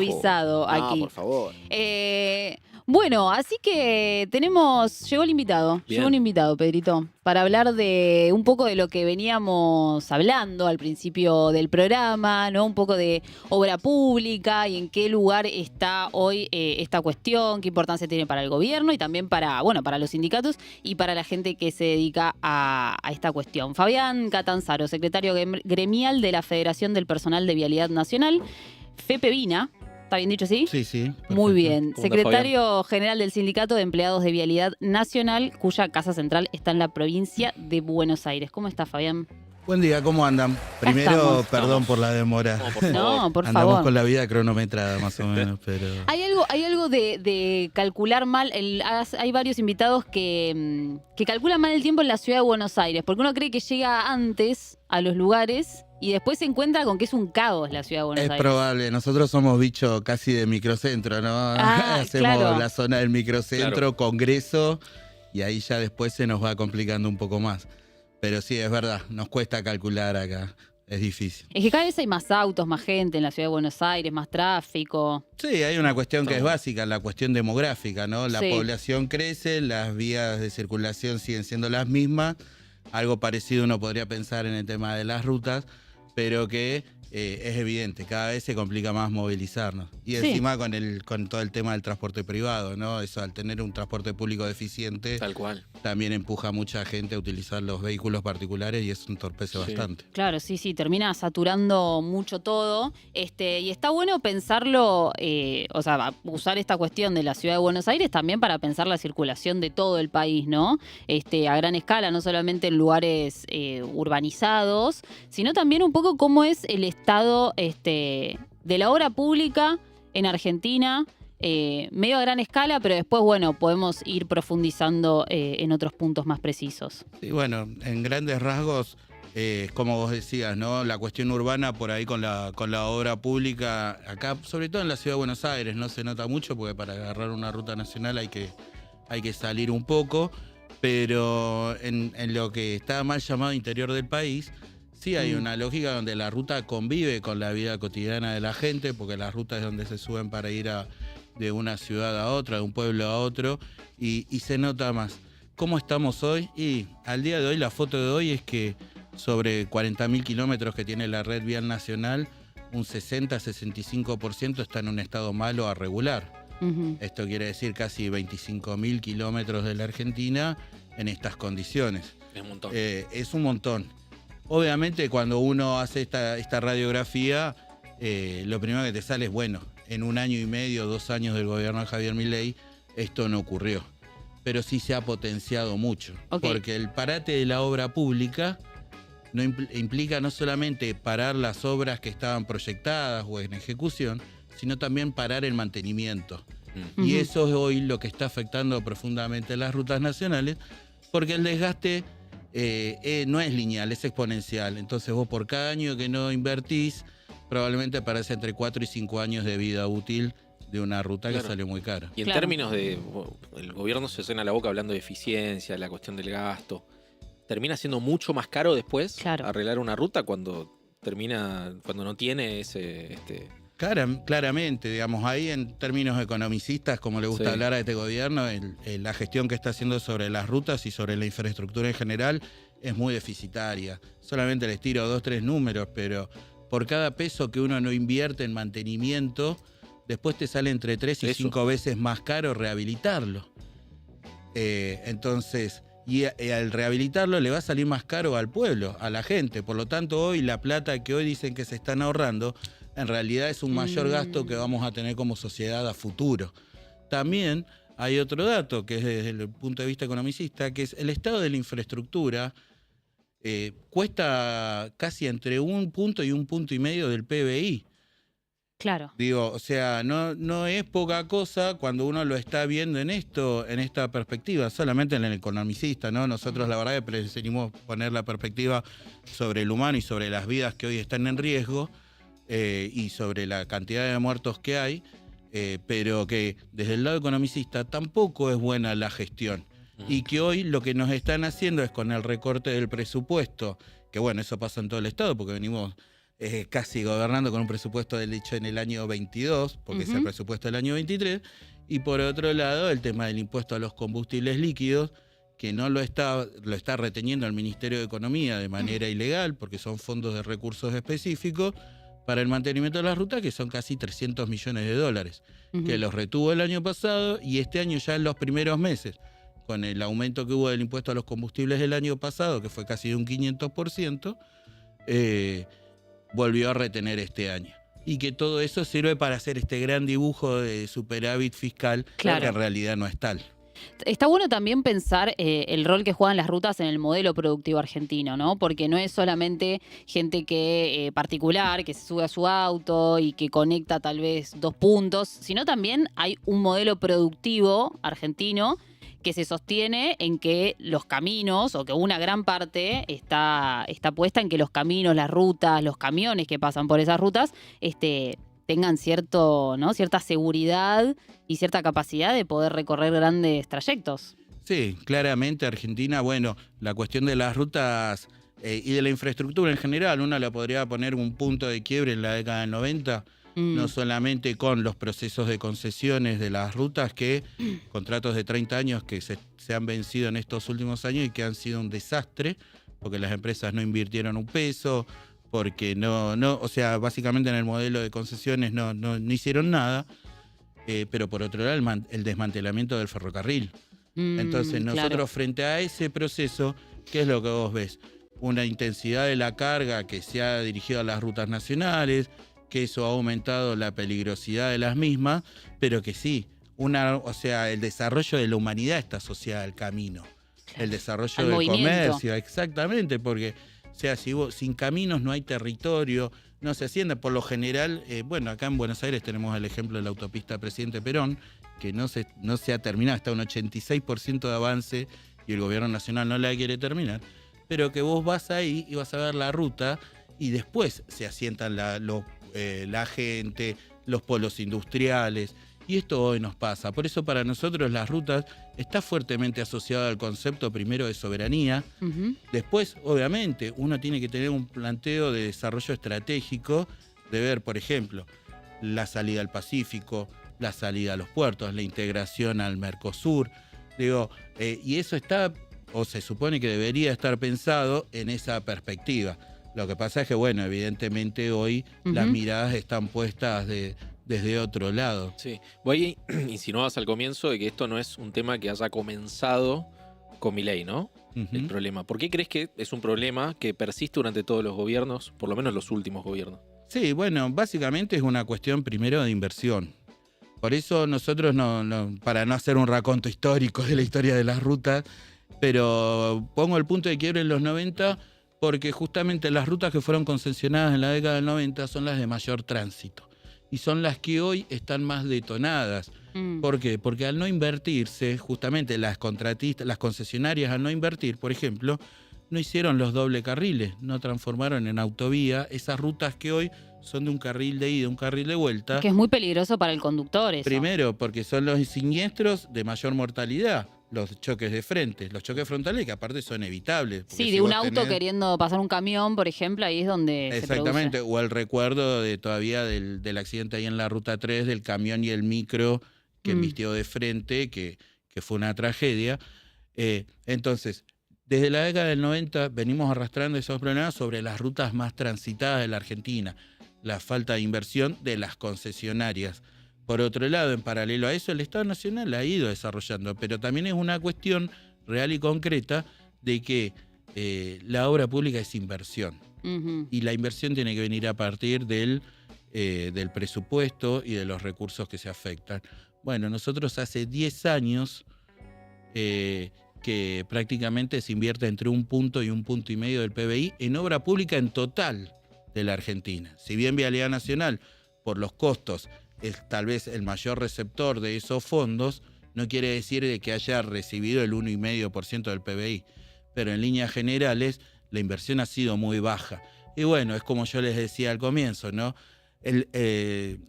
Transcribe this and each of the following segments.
Improvisado No, aquí. por favor. Bueno, así que llegó el invitado, Bien. llegó un invitado, Pedrito, para hablar de un poco de lo que veníamos hablando al principio del programa, ¿no? Un poco de obra pública y en qué lugar está hoy esta cuestión, qué importancia tiene para el gobierno y también para los sindicatos y para la gente que se dedica a esta cuestión. Fabián Catanzaro, secretario gremial de la Federación del Personal de Vialidad Nacional, FEPEVINA. ¿Está bien dicho así? Sí, sí. Perfecto. Muy bien. ¿Cómo anda, Secretario general del Sindicato de Empleados de Vialidad Nacional, cuya casa central está en la provincia de Buenos Aires. ¿Cómo está, Fabián? Buen día, ¿cómo andan? Primero, estamos. perdón por la demora. No, por favor. No, por Andamos favor. con la vida cronometrada más o menos, pero... Hay algo de calcular mal. Hay varios invitados que calculan mal el tiempo en la ciudad de Buenos Aires, porque uno cree que llega antes a los lugares y después se encuentra con que es un caos la ciudad de Buenos Es Aires. probable, nosotros somos bichos casi de microcentro, ¿no? Hacemos claro. la zona del microcentro, Congreso, y ahí ya después se nos va complicando un poco más. Pero sí, es verdad, nos cuesta calcular acá, es difícil. Es que cada vez hay más autos, más gente en la ciudad de Buenos Aires, más tráfico. Sí, hay una cuestión que es básica, la cuestión demográfica, ¿no? La Sí. población crece, las vías de circulación siguen siendo las mismas. Algo parecido uno podría pensar en el tema de las rutas, pero que es evidente, cada vez se complica más movilizarnos. Y Sí. encima con todo el tema del transporte privado, ¿no? Eso, al tener un transporte público deficiente, Tal cual. también empuja a mucha gente a utilizar los vehículos particulares y eso entorpece Sí. bastante. Claro, sí, termina saturando mucho todo. Y está bueno pensarlo, usar esta cuestión de la ciudad de Buenos Aires también para pensar la circulación de todo el país, ¿no? A gran escala, no solamente en lugares urbanizados, sino también un poco cómo es el estado de la obra pública en Argentina. Medio a gran escala, pero después, podemos ir profundizando en otros puntos más precisos. Sí, bueno, en grandes rasgos, como vos decías, ¿no? La cuestión urbana por ahí con la obra pública, acá, sobre todo en la ciudad de Buenos Aires, no se nota mucho porque para agarrar una ruta nacional hay que salir un poco, pero en lo que está mal llamado interior del país, sí hay una lógica donde la ruta convive con la vida cotidiana de la gente, porque las rutas es donde se suben para ir de una ciudad a otra, de un pueblo a otro, y se nota más. ¿Cómo estamos hoy? Y al día de hoy, la foto de hoy es que sobre 40.000 kilómetros que tiene la red vial nacional, un 60-65% está en un estado malo a regular. Ujú. Esto quiere decir casi 25.000 kilómetros de la Argentina en estas condiciones. Es un montón. Es un montón. Obviamente cuando uno hace esta radiografía, lo primero que te sale es, bueno, en 1 año y medio, 2 años del gobierno de Javier Milei, esto no ocurrió. Pero sí se ha potenciado mucho. Okay. Porque el parate de la obra pública no implica no solamente parar las obras que estaban proyectadas o en ejecución, sino también parar el mantenimiento. Y Ujú. eso es hoy lo que está afectando profundamente las rutas nacionales, porque el desgaste no es lineal, es exponencial. Entonces vos por cada año que no invertís, probablemente aparece entre 4 y 5 años de vida útil de una ruta Claro. que salió muy cara. Y en Claro. términos de... El gobierno se suena la boca hablando de eficiencia, la cuestión del gasto. ¿Termina siendo mucho más caro después Claro. arreglar una ruta cuando no tiene ese... Claramente, digamos, ahí en términos economicistas, como le gusta Sí. hablar a este gobierno, la gestión que está haciendo sobre las rutas y sobre la infraestructura en general es muy deficitaria. Solamente les tiro 2, 3 números, pero por cada peso que uno no invierte en mantenimiento, después te sale entre 3 y Eso. 5 veces más caro rehabilitarlo. Entonces, al rehabilitarlo le va a salir más caro al pueblo, a la gente. Por lo tanto, hoy la plata que hoy dicen que se están ahorrando, en realidad es un mayor gasto que vamos a tener como sociedad a futuro. También hay otro dato que es desde el punto de vista economicista, que es el estado de la infraestructura cuesta casi entre 1 punto y 1,5 puntos del PBI. Claro. Digo, o sea, no es poca cosa cuando uno lo está viendo en esta perspectiva, solamente en el economicista, ¿no? Nosotros la verdad que preferimos poner la perspectiva sobre el humano y sobre las vidas que hoy están en riesgo y sobre la cantidad de muertos que hay, pero que desde el lado economicista tampoco es buena la gestión. Y que hoy lo que nos están haciendo es con el recorte del presupuesto, que bueno, eso pasa en todo el Estado porque venimos casi gobernando con un presupuesto hecho en el año 22, porque es el presupuesto del año 23, y por otro lado el tema del impuesto a los combustibles líquidos, que no lo está reteniendo el Ministerio de Economía de manera ilegal, porque son fondos de recursos específicos para el mantenimiento de las rutas, que son casi 300 millones de dólares, que los retuvo el año pasado y este año ya en los primeros meses, con el aumento que hubo del impuesto a los combustibles del año pasado, que fue casi de un 500%, volvió a retener este año. Y que todo eso sirve para hacer este gran dibujo de superávit fiscal, Claro. que en realidad no es tal. Está bueno también pensar el rol que juegan las rutas en el modelo productivo argentino, ¿no? Porque no es solamente gente que particular, que se sube a su auto y que conecta tal vez 2 puntos, sino también hay un modelo productivo argentino que se sostiene en que los caminos, o que una gran parte está puesta en que los caminos, las rutas, los camiones que pasan por esas rutas, tengan cierta seguridad y cierta capacidad de poder recorrer grandes trayectos. Sí, claramente Argentina, bueno, la cuestión de las rutas y de la infraestructura en general, uno la podría poner un punto de quiebre en la década del 90, no solamente con los procesos de concesiones de las rutas, que contratos de 30 años que se han vencido en estos últimos años y que han sido un desastre, porque las empresas no invirtieron un peso, porque o sea, básicamente en el modelo de concesiones no hicieron nada, pero por otro lado el desmantelamiento del ferrocarril. Entonces nosotros claro. frente a ese proceso, ¿qué es lo que vos ves? Una intensidad de la carga que se ha dirigido a las rutas nacionales, que eso ha aumentado la peligrosidad de las mismas, pero que sí, o sea, el desarrollo de la humanidad está asociado al camino, el desarrollo Al del movimiento. comercio, exactamente, porque o sea, sin caminos no hay territorio, no se asciende. Por lo general, bueno, acá en Buenos Aires tenemos el ejemplo de la autopista Presidente Perón, que no se ha terminado, está un 86% de avance y el gobierno nacional no la quiere terminar, pero que vos vas ahí y vas a ver la ruta y después se asientan la gente, los polos industriales, y esto hoy nos pasa. Por eso para nosotros las rutas está fuertemente asociado al concepto primero de soberanía. Después, obviamente, uno tiene que tener un planteo de desarrollo estratégico, de ver, por ejemplo, la salida al Pacífico, la salida a los puertos, la integración al Mercosur. Y eso está, o se supone que debería estar pensado en esa perspectiva. Lo que pasa es que, bueno, evidentemente hoy las miradas están puestas desde otro lado. Sí, vos ahí insinuabas al comienzo de que esto no es un tema que haya comenzado con Milei, ¿no? El problema. ¿Por qué crees que es un problema que persiste durante todos los gobiernos, por lo menos los últimos gobiernos? Sí, bueno, básicamente es una cuestión primero de inversión. Por eso nosotros, para no hacer un raconto histórico de la historia de las rutas, pero pongo el punto de quiebre en los 90 porque justamente las rutas que fueron concesionadas en la década del 90 son las de mayor tránsito y son las que hoy están más detonadas. ¿Por qué? Porque al no invertirse, justamente las concesionarias al no invertir, por ejemplo, no hicieron los doble carriles, no transformaron en autovía esas rutas que hoy son de un carril de ida, un carril de vuelta. Que es muy peligroso para el conductor eso. Primero, porque son los siniestros de mayor mortalidad, los choques de frente, los choques frontales que aparte son evitables. Sí, de un auto queriendo pasar un camión, por ejemplo, ahí es donde exactamente, se produce. o el recuerdo todavía del accidente ahí en la Ruta 3, del camión y el micro que embistió de frente, que fue una tragedia. Entonces, desde la década del 90 venimos arrastrando esos problemas sobre las rutas más transitadas de la Argentina, la falta de inversión de las concesionarias. Por otro lado, en paralelo a eso, el Estado Nacional ha ido desarrollando, pero también es una cuestión real y concreta de que la obra pública es inversión. Y la inversión tiene que venir a partir del presupuesto y de los recursos que se afectan. Bueno, nosotros hace 10 años que prácticamente se invierte entre 1 punto y 1,5 puntos del PBI en obra pública en total de la Argentina. Si bien Vialidad Nacional, por los costos, es tal vez el mayor receptor de esos fondos, no quiere decir de que haya recibido el 1,5% del PBI. Pero en líneas generales, la inversión ha sido muy baja. Y bueno, es como yo les decía al comienzo, ¿no? El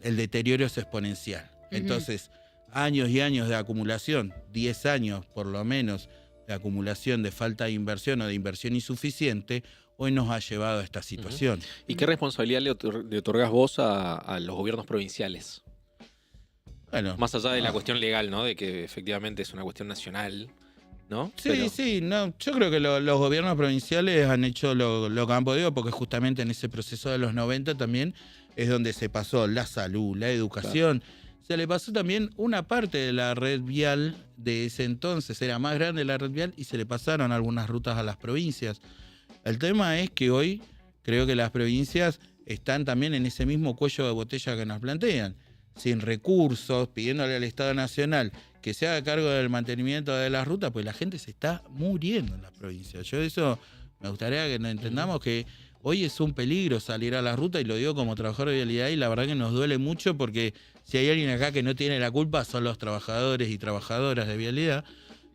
deterioro es exponencial. Entonces, años y años de acumulación, 10 años por lo menos de acumulación de falta de inversión o de inversión insuficiente, hoy nos ha llevado a esta situación. ¿Y qué responsabilidad le otorgás vos a los gobiernos provinciales? Bueno, Más allá de la cuestión legal, ¿no? De que efectivamente es una cuestión nacional, ¿no? Sí, no, yo creo que los gobiernos provinciales han hecho lo que han podido, porque justamente en ese proceso de los 90 también es donde se pasó la salud, la educación. Claro. Se le pasó también una parte de la red vial de ese entonces, era más grande la red vial y se le pasaron algunas rutas a las provincias. El tema es que hoy creo que las provincias están también en ese mismo cuello de botella que nos plantean, sin recursos, pidiéndole al Estado Nacional que se haga cargo del mantenimiento de las rutas, pues la gente se está muriendo en las provincias. Yo eso me gustaría que entendamos que hoy es un peligro salir a la ruta, y lo digo como trabajador de vialidad, y la verdad que nos duele mucho, porque si hay alguien acá que no tiene la culpa son los trabajadores y trabajadoras de vialidad,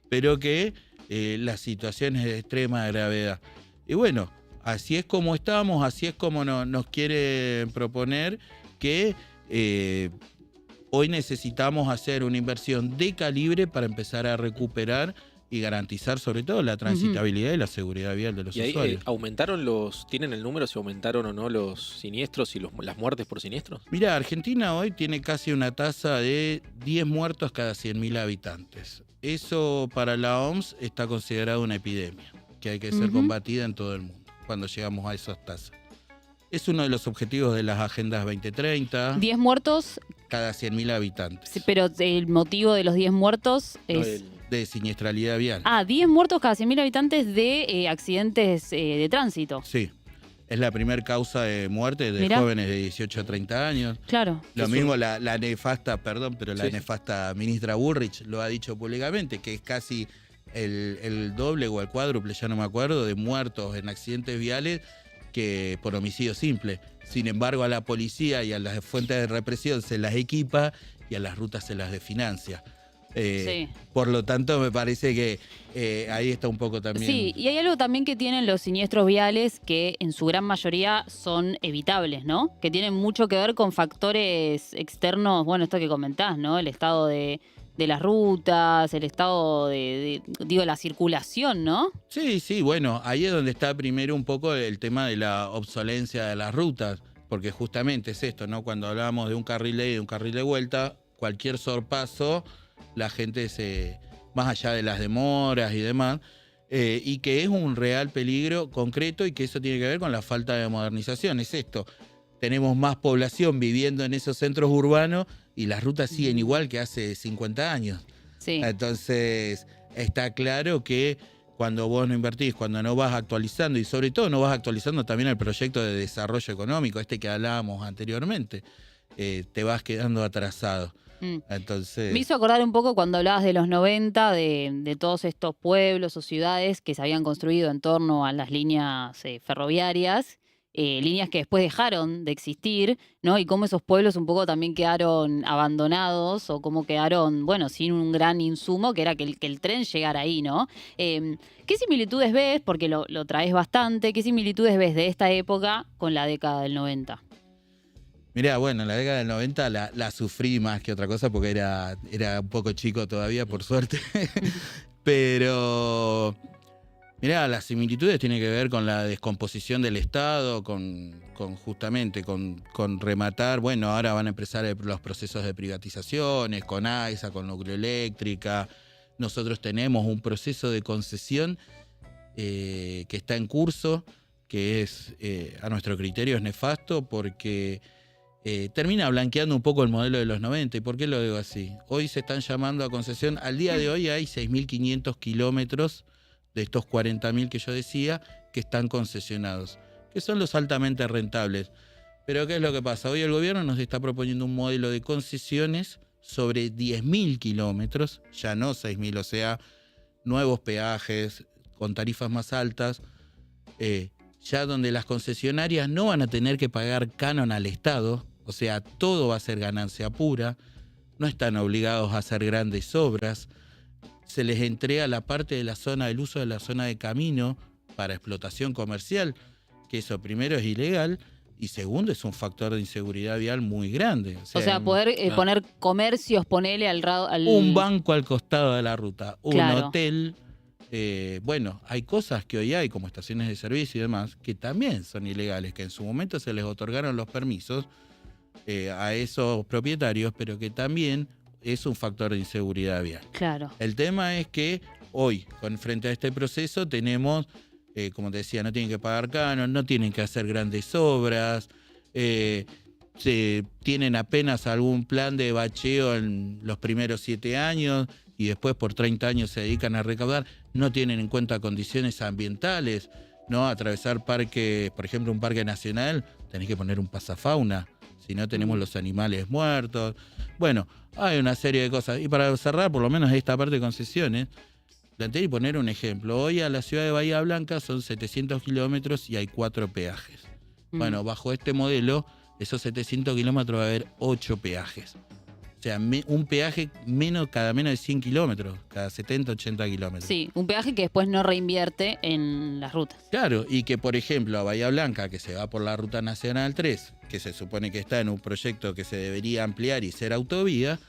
pero que la situación es de extrema gravedad. Y bueno, así es como estamos, así es como nos quiere proponer que hoy necesitamos hacer una inversión de calibre para empezar a recuperar y garantizar sobre todo la transitabilidad y la seguridad vial de los usuarios. ¿Tienen el número si aumentaron o no los siniestros y las muertes por siniestros? Mira, Argentina hoy tiene casi una tasa de 10 muertos cada 100.000 habitantes. Eso para la OMS está considerado una epidemia, que hay que ser combatida en todo el mundo cuando llegamos a esas tasas. Es uno de los objetivos de las agendas 2030. 10 muertos cada 100.000 habitantes. Sí, pero el motivo de los 10 muertos es... de siniestralidad vial. 10 muertos cada 100.000 habitantes de accidentes de tránsito. Sí. Es la primera causa de muerte de jóvenes de 18 a 30 años. Claro. Lo mismo la nefasta, la nefasta ministra Bullrich lo ha dicho públicamente, que es casi el doble o el cuádruple, ya no me acuerdo, de muertos en accidentes viales que por homicidio simple. Sin embargo, a la policía y a las fuentes de represión se las equipa y a las rutas se las desfinancia. Por lo tanto, me parece que ahí está un poco también. Sí, y hay algo también que tienen los siniestros viales que en su gran mayoría son evitables, ¿no? Que tienen mucho que ver con factores externos, bueno, esto que comentás, ¿no? El estado de las rutas, el estado digo, la circulación, ¿no? Sí, bueno, ahí es donde está primero un poco el tema de la obsolencia de las rutas, porque justamente es esto, ¿no? Cuando hablábamos de un carril de ida y un carril de vuelta, cualquier sorpaso, la gente más allá de las demoras y demás, y que es un real peligro concreto y que eso tiene que ver con la falta de modernización. Es esto, tenemos más población viviendo en esos centros urbanos y las rutas siguen igual que hace 50 años. Sí. Entonces, está claro que cuando vos no invertís, cuando no vas actualizando, y sobre todo no vas actualizando también el proyecto de desarrollo económico, que hablábamos anteriormente, te vas quedando atrasado. Entonces... Me hizo acordar un poco cuando hablabas de los 90, de todos estos pueblos o ciudades que se habían construido en torno a las líneas ferroviarias, líneas que después dejaron de existir, ¿no? Y cómo esos pueblos un poco también quedaron abandonados o cómo quedaron, bueno, sin un gran insumo, que era que el tren llegara ahí, ¿no? ¿Qué similitudes ves, porque lo traes bastante, qué similitudes ves de esta época con la década del 90? Mirá, bueno, en la década del 90 la sufrí más que otra cosa porque era un poco chico todavía, por suerte. Pero, mirá, las similitudes tienen que ver con la descomposición del Estado, justamente con rematar. Bueno, ahora van a empezar los procesos de privatizaciones, con AISA, con Nucleoeléctrica. Nosotros tenemos un proceso de concesión que está en curso, que es, a nuestro criterio, es nefasto porque... termina blanqueando un poco el modelo de los 90. ¿Y por qué lo digo así? Hoy se están llamando a concesión. Al día de hoy hay 6.500 kilómetros de estos 40.000 que yo decía que están concesionados, que son los altamente rentables. Pero ¿qué es lo que pasa? Hoy el gobierno nos está proponiendo un modelo de concesiones sobre 10.000 kilómetros, ya no 6.000, o sea, nuevos peajes con tarifas más altas, ya donde las concesionarias no van a tener que pagar canon al Estado. O sea, todo va a ser ganancia pura, no están obligados a hacer grandes obras, se les entrega la parte de la zona, del uso de la zona de camino para explotación comercial, que eso primero es ilegal y segundo es un factor de inseguridad vial muy grande. O sea poder poner comercios, ponerle al... Un banco al costado de la ruta, un hotel, bueno, hay cosas que hoy hay, como estaciones de servicio y demás, que también son ilegales, que en su momento se les otorgaron los permisos a esos propietarios, pero que también es un factor de inseguridad vial. Claro. El tema es que hoy, frente a este proceso, tenemos, como te decía, no tienen que pagar canon, no tienen que hacer grandes obras, tienen apenas algún plan de bacheo en los primeros 7 años y después por 30 años se dedican a recaudar, no tienen en cuenta condiciones ambientales, ¿no? Atravesar parques, por ejemplo, un parque nacional, tenés que poner un pasafauna, si no tenemos los animales muertos. Bueno, hay una serie de cosas. Y para cerrar, por lo menos esta parte de concesiones, plantear y poner un ejemplo. Hoy a la ciudad de Bahía Blanca son 700 kilómetros y hay 4 peajes. Bueno, bajo este modelo, esos 700 kilómetros va a haber 8 peajes. O sea, un peaje cada menos de 100 kilómetros, cada 70, 80 kilómetros. Sí, un peaje que después no reinvierte en las rutas. Claro, y que por ejemplo a Bahía Blanca, que se va por la Ruta Nacional 3, que se supone que está en un proyecto que se debería ampliar y ser autovía,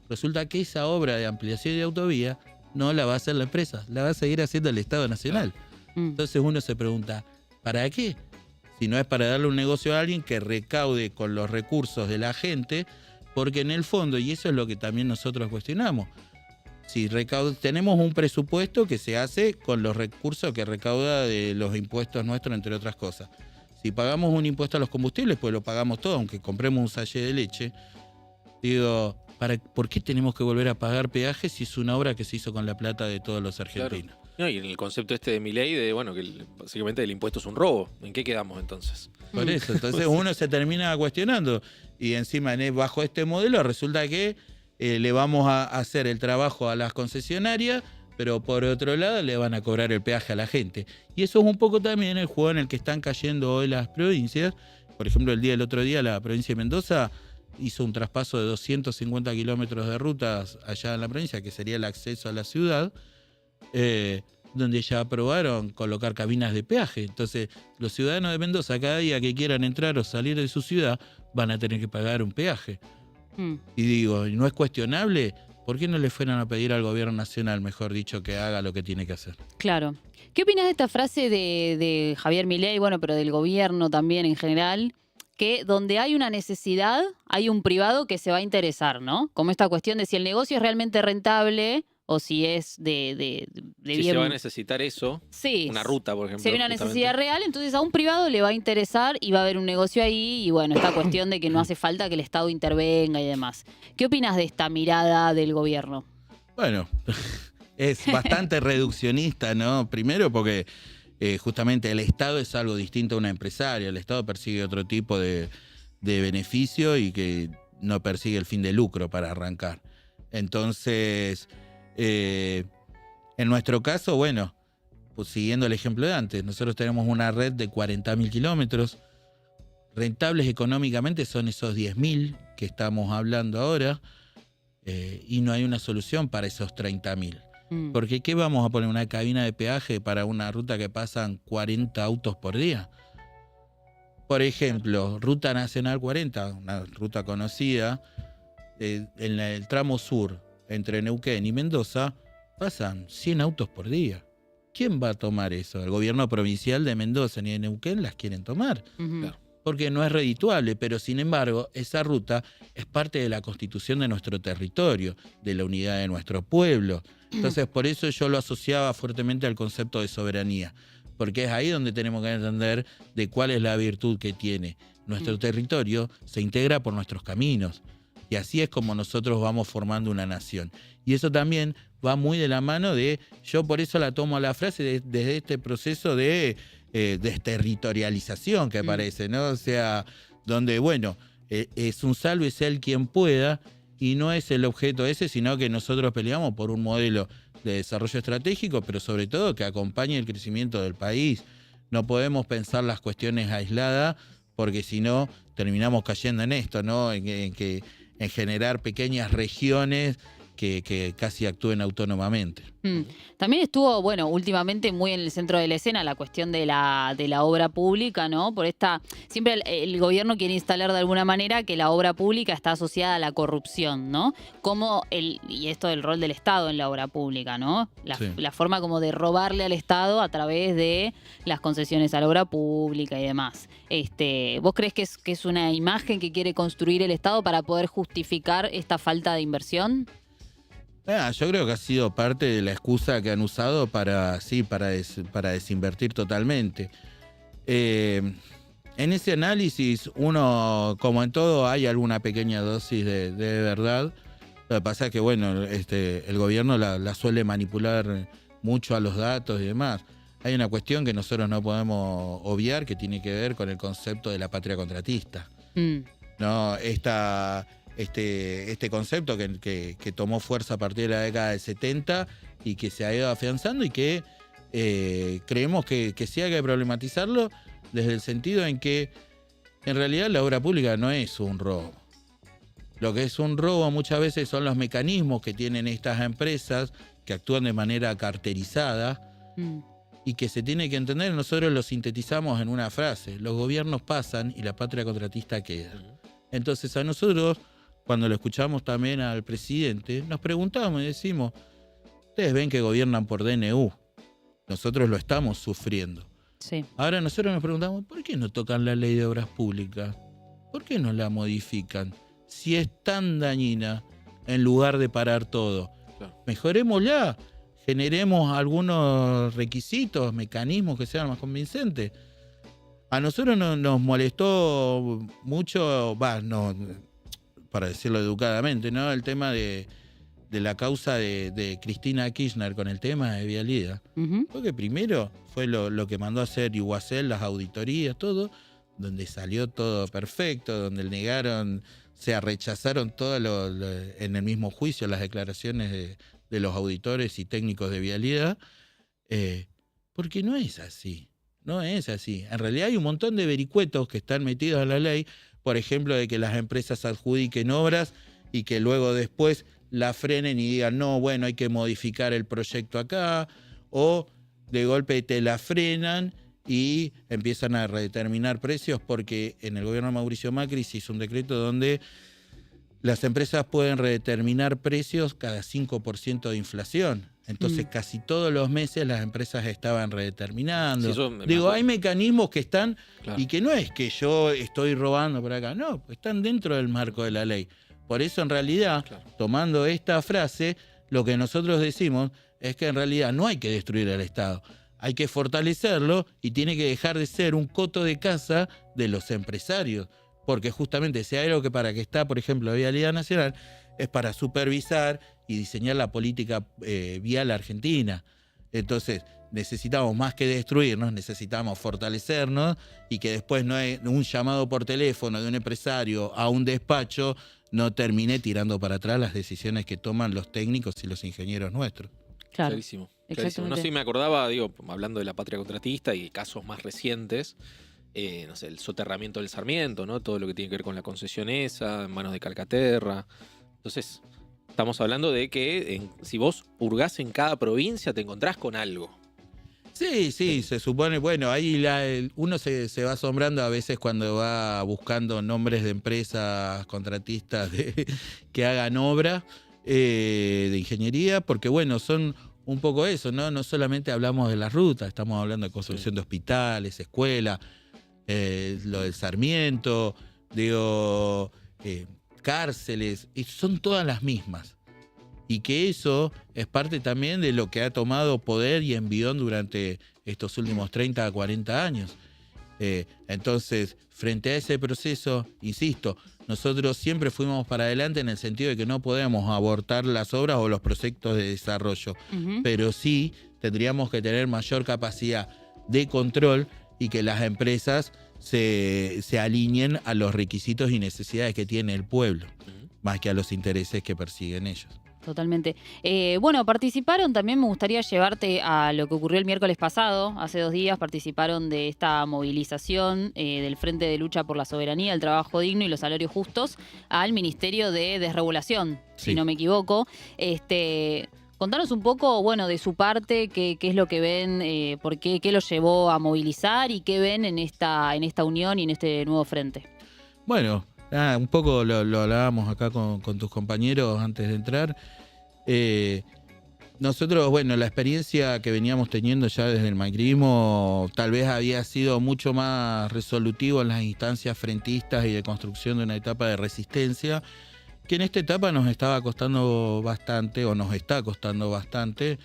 resulta que esa obra de ampliación de autovía no la va a hacer la empresa, la va a seguir haciendo el Estado Nacional. Entonces uno se pregunta, ¿para qué? Si no es para darle un negocio a alguien que recaude con los recursos de la gente, porque en el fondo, y eso es lo que también nosotros cuestionamos, si tenemos un presupuesto que se hace con los recursos que recauda de los impuestos nuestros, entre otras cosas. Si pagamos un impuesto a los combustibles, pues lo pagamos todo, aunque compremos un sachet de leche. Digo, ¿por qué tenemos que volver a pagar peajes si es una obra que se hizo con la plata de todos los argentinos? Claro. No, y en el concepto este de Milei, de bueno, que básicamente el impuesto es un robo. ¿En qué quedamos entonces? Por eso, entonces uno se termina cuestionando. Y encima, bajo este modelo, resulta que le vamos a hacer el trabajo a las concesionarias, pero por otro lado le van a cobrar el peaje a la gente. Y eso es un poco también el juego en el que están cayendo hoy las provincias. Por ejemplo, el otro día la provincia de Mendoza hizo un traspaso de 250 kilómetros de rutas allá en la provincia, que sería el acceso a la ciudad, donde ya aprobaron colocar cabinas de peaje. Entonces, los ciudadanos de Mendoza, cada día que quieran entrar o salir de su ciudad, van a tener que pagar un peaje. Y digo, ¿no es cuestionable? ¿Por qué no le fueran a pedir al gobierno nacional, mejor dicho, que haga lo que tiene que hacer? Claro. ¿Qué opinas de esta frase de Javier Milei, bueno, pero del gobierno también en general, que donde hay una necesidad, hay un privado que se va a interesar, ¿no? Como esta cuestión de si el negocio es realmente rentable o si es de Si bien... se va a necesitar eso, Sí, una ruta, por ejemplo. si hay una necesidad real, entonces a un privado le va a interesar y va a haber un negocio ahí y bueno, esta cuestión de que no hace falta que el Estado intervenga y demás. ¿Qué opinas de esta mirada del gobierno? Bueno, es bastante reduccionista, ¿no? Primero porque justamente el Estado es algo distinto a una empresaria. El Estado persigue otro tipo de beneficio y que no persigue el fin de lucro para arrancar. Entonces, en nuestro caso, bueno, pues siguiendo el ejemplo de antes, nosotros tenemos una red de 40.000 kilómetros. Rentables económicamente son esos 10.000 que estamos hablando ahora, y no hay una solución para esos 30.000. Porque ¿qué vamos a poner? ¿Una cabina de peaje para una ruta que pasan 40 autos por día? Por ejemplo, Ruta Nacional 40, una ruta conocida, en el tramo sur, entre Neuquén y Mendoza, pasan 100 autos por día. ¿Quién va a tomar eso? El gobierno provincial de Mendoza ni de Neuquén las quieren tomar. Claro. Porque no es redituable, pero sin embargo, esa ruta es parte de la constitución de nuestro territorio, de la unidad de nuestro pueblo. Entonces, por eso yo lo asociaba fuertemente al concepto de soberanía, porque es ahí donde tenemos que entender de cuál es la virtud que tiene. Nuestro territorio se integra por nuestros caminos, y así es como nosotros vamos formando una nación. Y eso también va muy de la mano de, yo por eso la tomo a la frase desde este proceso de desterritorialización que parece, ¿no? O sea, donde, bueno, es un sálvese el quien pueda, y no es el objeto ese, sino que nosotros peleamos por un modelo de desarrollo estratégico, pero sobre todo que acompañe el crecimiento del país. No podemos pensar las cuestiones aisladas, porque si no, terminamos cayendo en esto, ¿no? En generar pequeñas regiones que casi actúen autónomamente. También estuvo, bueno, últimamente muy en el centro de la escena la cuestión de la obra pública, ¿no? Siempre el gobierno quiere instalar de alguna manera que la obra pública está asociada a la corrupción, ¿no? Y esto del rol del Estado en la obra pública, ¿no? La forma como de robarle al Estado a través de las concesiones a la obra pública y demás. ¿Vos crees que es una imagen que quiere construir el Estado para poder justificar esta falta de inversión? Yo creo que ha sido parte de la excusa que han usado para desinvertir totalmente. En ese análisis, uno, como en todo, hay alguna pequeña dosis de verdad. Lo que pasa es que, bueno, el gobierno la suele manipular mucho a los datos y demás. Hay una cuestión que nosotros no podemos obviar que tiene que ver con el concepto de la patria contratista. ¿No? Este concepto que tomó fuerza a partir de la década del 70 y que se ha ido afianzando y que creemos que sí hay que problematizarlo desde el sentido en que en realidad la obra pública no es un robo. Lo que es un robo muchas veces son los mecanismos que tienen estas empresas que actúan de manera carterizada y que se tiene que entender. Nosotros lo sintetizamos en una frase: los gobiernos pasan y la patria contratista queda. Entonces a nosotros, cuando lo escuchamos también al presidente, nos preguntamos y decimos, ustedes ven que gobiernan por DNU, nosotros lo estamos sufriendo. Sí. Ahora nosotros nos preguntamos, ¿por qué no tocan la ley de obras públicas? ¿Por qué no la modifican? Si es tan dañina, en lugar de parar todo. Claro. Mejorémosla, generemos algunos requisitos, mecanismos que sean más convincentes. A nosotros nos molestó mucho, para decirlo educadamente, ¿no? El tema de la causa de Cristina Kirchner con el tema de vialidad. Porque primero fue lo que mandó a hacer Iguacel, las auditorías, todo, donde salió todo perfecto, donde rechazaron todo en el mismo juicio las declaraciones de los auditores y técnicos de vialidad, porque no es así. No es así. En realidad hay un montón de vericuetos que están metidos en la ley, por ejemplo, de que las empresas adjudiquen obras y que luego después la frenen y digan, no, bueno, hay que modificar el proyecto acá, o de golpe te la frenan y empiezan a redeterminar precios, porque en el gobierno de Mauricio Macri se hizo un decreto donde las empresas pueden redeterminar precios cada 5% de inflación. Entonces casi todos los meses las empresas estaban redeterminando. Sí, hay mecanismos que están, claro, y que no es que yo estoy robando por acá, no, están dentro del marco de la ley. Por eso en realidad, claro, tomando esta frase, lo que nosotros decimos es que en realidad no hay que destruir el Estado, hay que fortalecerlo y tiene que dejar de ser un coto de caza de los empresarios, porque justamente si hay algo que para que está, por ejemplo, la Vialidad Nacional, es para supervisar y diseñar la política vial argentina. Entonces, necesitamos más que destruirnos, necesitamos fortalecernos y que después no hay un llamado por teléfono de un empresario a un despacho no termine tirando para atrás las decisiones que toman los técnicos y los ingenieros nuestros. Claro. Clarísimo. No sé, me acordaba, hablando de la patria contratista y casos más recientes, no sé, el soterramiento del Sarmiento, ¿no? Todo lo que tiene que ver con la concesión esa, en manos de Calcaterra. Entonces, estamos hablando de que si vos hurgás en cada provincia, te encontrás con algo. Sí, se supone, bueno, ahí uno se va asombrando a veces cuando va buscando nombres de empresas contratistas que hagan obra de ingeniería, porque bueno, son un poco eso, ¿no? No solamente hablamos de las rutas, estamos hablando de construcción de hospitales, escuelas, lo del Sarmiento, cárceles, y son todas las mismas. Y que eso es parte también de lo que ha tomado poder y envión durante estos últimos 30 a 40 años. Entonces, frente a ese proceso, insisto, nosotros siempre fuimos para adelante en el sentido de que no podemos abortar las obras o los proyectos de desarrollo, pero sí tendríamos que tener mayor capacidad de control y que las empresas se alineen a los requisitos y necesidades que tiene el pueblo, más que a los intereses que persiguen ellos. Totalmente. Bueno, participaron, también me gustaría llevarte a lo que ocurrió el miércoles pasado, hace 2 días, participaron de esta movilización del Frente de Lucha por la Soberanía, el Trabajo Digno y los Salarios Justos al Ministerio de Desregulación, Sí. si no me equivoco. Contanos un poco, bueno, de su parte, qué es lo que ven, por qué los llevó a movilizar y qué ven en esta unión y en este nuevo frente. Bueno, un poco lo hablábamos acá con tus compañeros antes de entrar. Nosotros, bueno, la experiencia que veníamos teniendo ya desde el macrismo tal vez había sido mucho más resolutivo en las instancias frentistas y de construcción de una etapa de resistencia, que en esta etapa nos estaba costando bastante, o nos está costando bastante,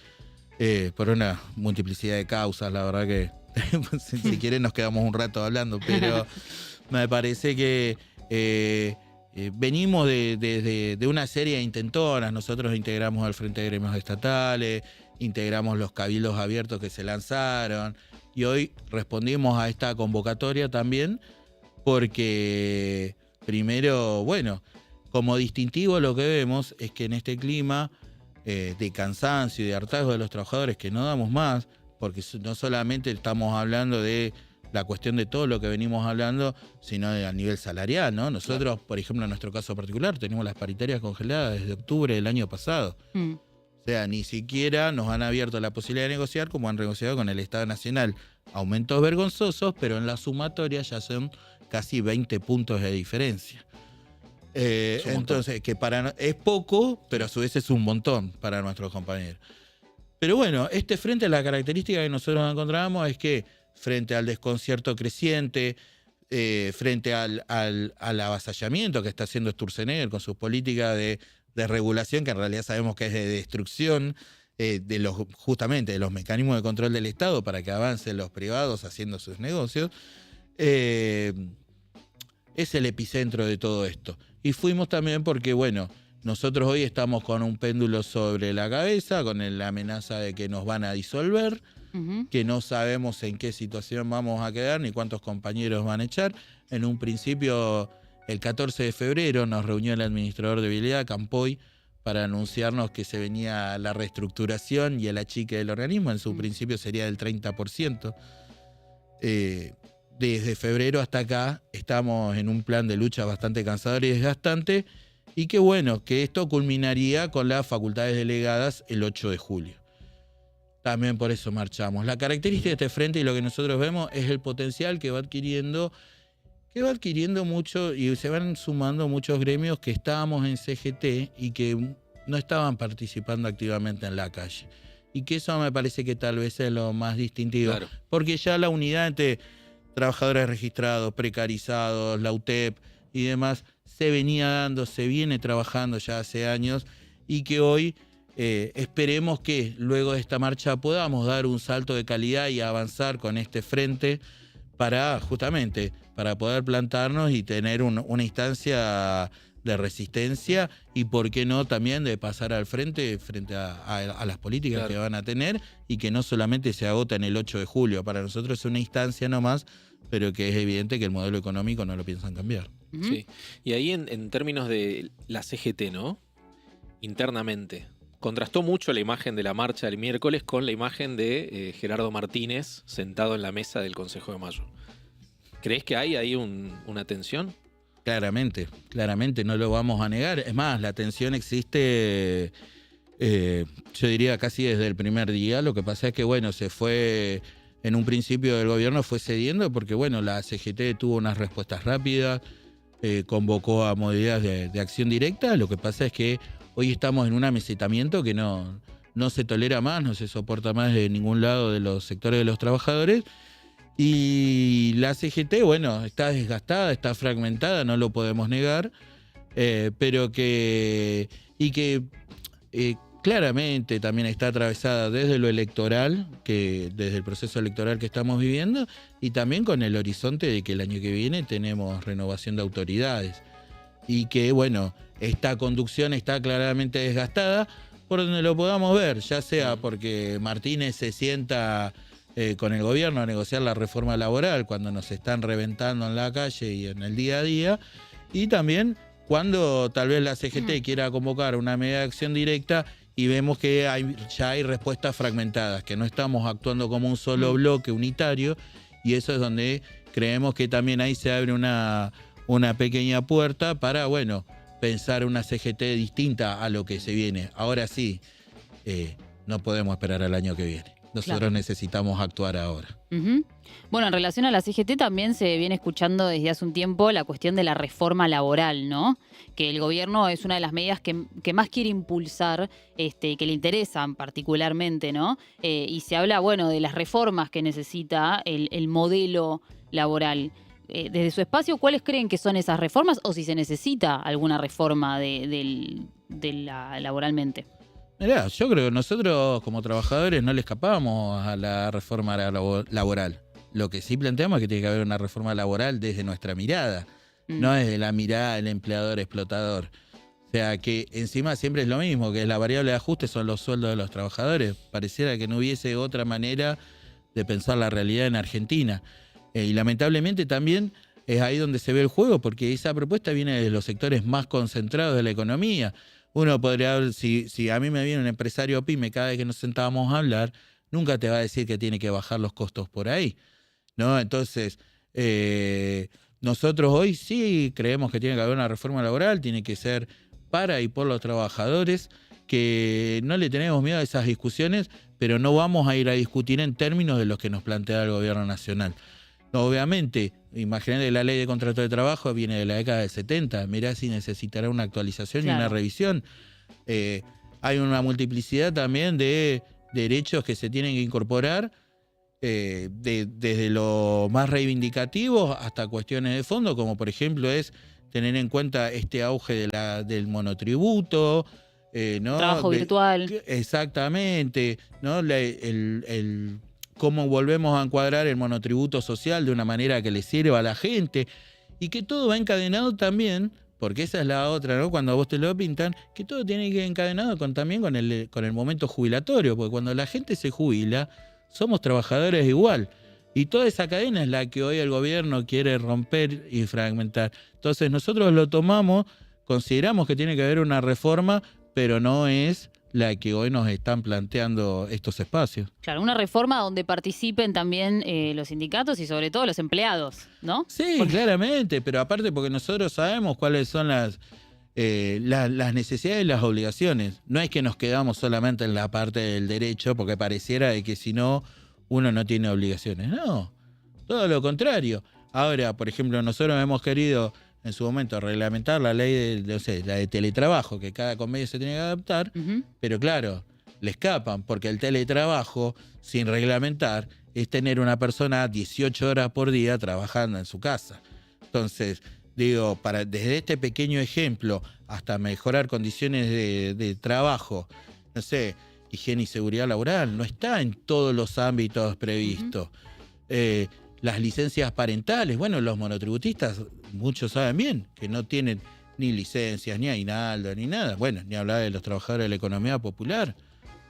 por una multiplicidad de causas. La verdad que si quieren nos quedamos un rato hablando, pero me parece que venimos de una serie de intentonas. Nosotros integramos al Frente de Gremios Estatales, integramos los cabildos abiertos que se lanzaron, y hoy respondimos a esta convocatoria también porque, primero, bueno, como distintivo lo que vemos es que en este clima de cansancio y de hartazgo de los trabajadores, que no damos más, porque no solamente estamos hablando de la cuestión de todo lo que venimos hablando, sino a nivel salarial, ¿no? Nosotros, por ejemplo, en nuestro caso particular, tenemos las paritarias congeladas desde octubre del año pasado. O sea, ni siquiera nos han abierto la posibilidad de negociar como han negociado con el Estado Nacional. Aumentos vergonzosos, pero en la sumatoria ya son casi 20 puntos de diferencia. Entonces, que es poco, pero a su vez es un montón para nuestros compañeros. Pero bueno, este frente, la característica que nosotros encontramos es que frente al desconcierto creciente, frente al avasallamiento que está haciendo Sturzenegger con sus políticas de regulación, que en realidad sabemos que es de destrucción justamente de los mecanismos de control del Estado para que avancen los privados haciendo sus negocios, es el epicentro de todo esto. Y fuimos también porque, bueno, nosotros hoy estamos con un péndulo sobre la cabeza, con la amenaza de que nos van a disolver, que no sabemos en qué situación vamos a quedar ni cuántos compañeros van a echar. En un principio, el 14 de febrero, nos reunió el administrador de Vialidad, Campoy, para anunciarnos que se venía la reestructuración y el achique del organismo. En su principio sería del 30%. Desde febrero hasta acá estamos en un plan de lucha bastante cansador y desgastante, y qué bueno que esto culminaría con las facultades delegadas el 8 de julio. También por eso marchamos. La característica de este frente y lo que nosotros vemos es el potencial que va adquiriendo mucho, y se van sumando muchos gremios que estábamos en CGT y que no estaban participando activamente en la calle. Y que eso me parece que tal vez es lo más distintivo. Claro. Porque ya la unidad entre trabajadores registrados, precarizados, la UTEP y demás se venía dando, se viene trabajando ya hace años, y que hoy esperemos que luego de esta marcha podamos dar un salto de calidad y avanzar con este frente para poder plantarnos y tener una instancia de resistencia, y por qué no también de pasar al frente a las políticas que van a tener, y que no solamente se agotan el 8 de julio. Para nosotros es una instancia nomás, pero que es evidente que el modelo económico no lo piensan cambiar. Sí. Y ahí en términos de la CGT, ¿no? Internamente, contrastó mucho la imagen de la marcha del miércoles con la imagen de Gerardo Martínez sentado en la mesa del Consejo de Mayo. ¿Crees que hay ahí una tensión? Claramente, no lo vamos a negar. Es más, la tensión existe, yo diría casi desde el primer día. Lo que pasa es que, bueno, se fue, en un principio del gobierno fue cediendo porque, bueno, la CGT tuvo unas respuestas rápidas, convocó a modalidades de acción directa. Lo que pasa es que hoy estamos en un amesetamiento que no se tolera más, no se soporta más de ningún lado de los sectores de los trabajadores. Y la CGT, bueno, está desgastada, está fragmentada, no lo podemos negar, pero que claramente también está atravesada desde lo electoral, desde el proceso electoral que estamos viviendo, y también con el horizonte de que el año que viene tenemos renovación de autoridades. Y que, bueno, esta conducción está claramente desgastada por donde lo podamos ver, ya sea porque Martínez se sienta con el gobierno a negociar la reforma laboral cuando nos están reventando en la calle y en el día a día, y también cuando tal vez la CGT quiera convocar una medida de acción directa y vemos que ya hay respuestas fragmentadas, que no estamos actuando como un solo bloque unitario, y eso es donde creemos que también ahí se abre una pequeña puerta para, bueno, pensar una CGT distinta a lo que se viene. Ahora sí, no podemos esperar al año que viene. Nosotros necesitamos actuar ahora. Bueno, en relación a la CGT también se viene escuchando desde hace un tiempo la cuestión de la reforma laboral, ¿no? Que el gobierno es una de las medidas que más quiere impulsar, que le interesan particularmente, ¿no? Y se habla, bueno, de las reformas que necesita el modelo laboral. Desde su espacio, ¿cuáles creen que son esas reformas o si se necesita alguna reforma laboralmente? Mirá, yo creo que nosotros como trabajadores no le escapamos a la reforma laboral. Lo que sí planteamos es que tiene que haber una reforma laboral desde nuestra mirada, no desde la mirada del empleador explotador. O sea, que encima siempre es lo mismo, que la variable de ajuste son los sueldos de los trabajadores. Pareciera que no hubiese otra manera de pensar la realidad en Argentina. Y lamentablemente también es ahí donde se ve el juego, porque esa propuesta viene de los sectores más concentrados de la economía. Uno podría, si a mí me viene un empresario pyme cada vez que nos sentábamos a hablar, nunca te va a decir que tiene que bajar los costos por ahí, ¿no? Entonces, nosotros hoy sí creemos que tiene que haber una reforma laboral, tiene que ser para y por los trabajadores, que no le tenemos miedo a esas discusiones, pero no vamos a ir a discutir en términos de los que nos plantea el gobierno nacional. No, obviamente, imagínate, la ley de contrato de trabajo viene de la década del 70, mirá si necesitará una actualización y una revisión. Hay una multiplicidad también de derechos que se tienen que incorporar, desde lo más reivindicativo hasta cuestiones de fondo, como por ejemplo es tener en cuenta este auge del monotributo, ¿no? Trabajo virtual. Exactamente, ¿no? Cómo volvemos a encuadrar el monotributo social de una manera que le sirva a la gente, y que todo va encadenado también, porque esa es la otra, ¿no? Cuando a vos te lo pintan, que todo tiene que ir encadenado también con el momento jubilatorio, porque cuando la gente se jubila, somos trabajadores igual. Y toda esa cadena es la que hoy el gobierno quiere romper y fragmentar. Entonces nosotros lo tomamos, consideramos que tiene que haber una reforma, pero no es la que hoy nos están planteando estos espacios. Claro, una reforma donde participen también los sindicatos y sobre todo los empleados, ¿no? Sí, claramente, pero aparte porque nosotros sabemos cuáles son las necesidades y las obligaciones. No es que nos quedamos solamente en la parte del derecho, porque pareciera de que si no, uno no tiene obligaciones. No, todo lo contrario. Ahora, por ejemplo, nosotros hemos querido en su momento reglamentar la ley la de teletrabajo, que cada convenio se tiene que adaptar, pero claro, le escapan, porque el teletrabajo, sin reglamentar, es tener una persona 18 horas por día trabajando en su casa. Entonces, digo, desde este pequeño ejemplo hasta mejorar condiciones de trabajo, no sé, higiene y seguridad laboral, no está en todos los ámbitos previstos. Las licencias parentales, bueno, los monotributistas, muchos saben bien que no tienen ni licencias, ni aguinaldo, ni nada. Bueno, ni hablar de los trabajadores de la economía popular.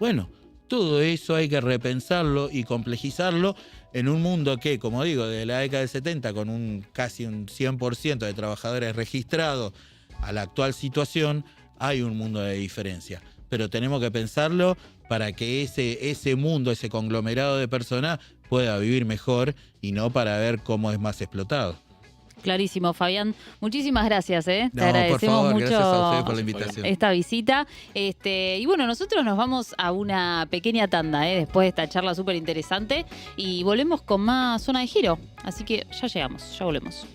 Bueno, todo eso hay que repensarlo y complejizarlo en un mundo que, como digo, desde la década del 70, con casi un 100% de trabajadores registrados a la actual situación, hay un mundo de diferencia. Pero tenemos que pensarlo para que ese mundo, ese conglomerado de personas pueda vivir mejor y no para ver cómo es más explotado. Clarísimo, Fabián. Muchísimas gracias, ¿eh? No, te agradecemos por favor, mucho gracias a ustedes por la invitación. Esta visita. Y bueno, nosotros nos vamos a una pequeña tanda, después de esta charla súper interesante, y volvemos con más Zona de Giro. Así que ya llegamos, ya volvemos.